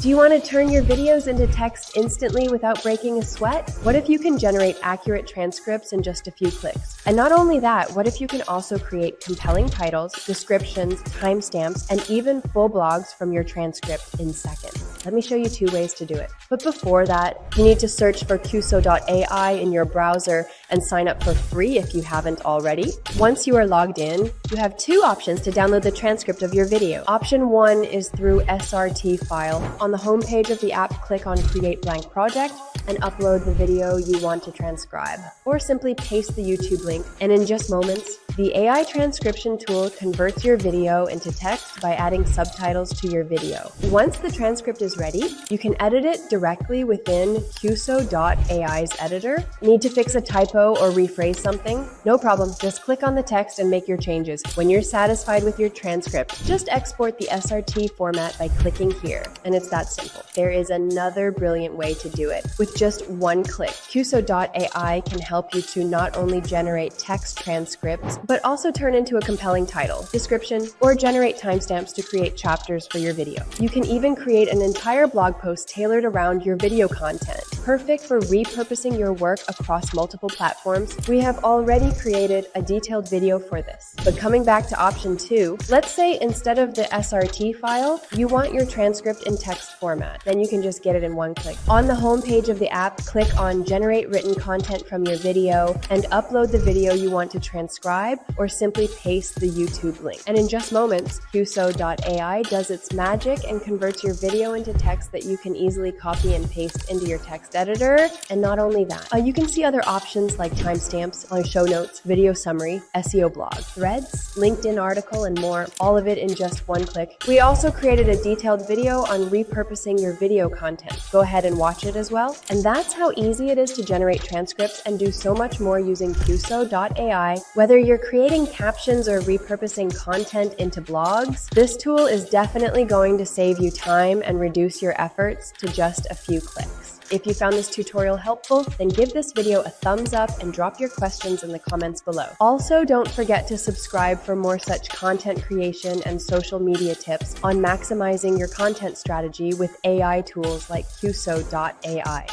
Do you want to turn your videos into text instantly without breaking a sweat? What if you can generate accurate transcripts in just a few clicks? And not only that, what if you can also create compelling titles, descriptions, timestamps, and even full blogs from your transcript in seconds? Let me show you 2 ways to do it. But before that, you need to search for quso.ai in your browser and sign up for free if you haven't already. Once you are logged in, you have 2 options to download the transcript of your video. Option 1 is through SRT file. On the home page of the app, click on Create Blank Project and upload the video you want to transcribe. Or simply paste the YouTube link, and in just moments, the AI transcription tool converts your video into text by adding subtitles to your video. Once the transcript is ready, you can edit it directly within quso.ai's editor. Need to fix a typo or rephrase something? No problem, just click on the text and make your changes. When you're satisfied with your transcript, just export the SRT format by clicking here, and it's that simple. There is another brilliant way to do it. With just 1 click, quso.ai can help you to not only generate text transcripts, but also turn into a compelling title, description, or generate timestamps to create chapters for your video. You can even create an entire blog post tailored around your video content, perfect for repurposing your work across multiple platforms. We have already created a detailed video for this. But coming back to option 2, let's say instead of the SRT file, you want your transcript in text format. Then you can just get it in 1 click. On the home page of the app, click on Generate Written Content from your video and upload the video you want to transcribe, or simply paste the YouTube link. And in just moments, quso.ai does its magic and converts your video into text that you can easily copy and paste into your text editor. And not only that, you can see other options like timestamps, show notes, video summary, SEO blog, threads, LinkedIn article, and more, all of it in just 1 click. We also created a detailed video on repurposing your video content. Go ahead and watch it as well. And that's how easy it is to generate transcripts and do so much more using quso.ai. Whether you're creating captions or repurposing content into blogs, this tool is definitely going to save you time and reduce your efforts to just a few clicks. If you found this tutorial helpful, then give this video a thumbs up and drop your questions in the comments below. Also, don't forget to subscribe for more such content creation and social media tips on maximizing your content strategy with AI tools like quso.ai.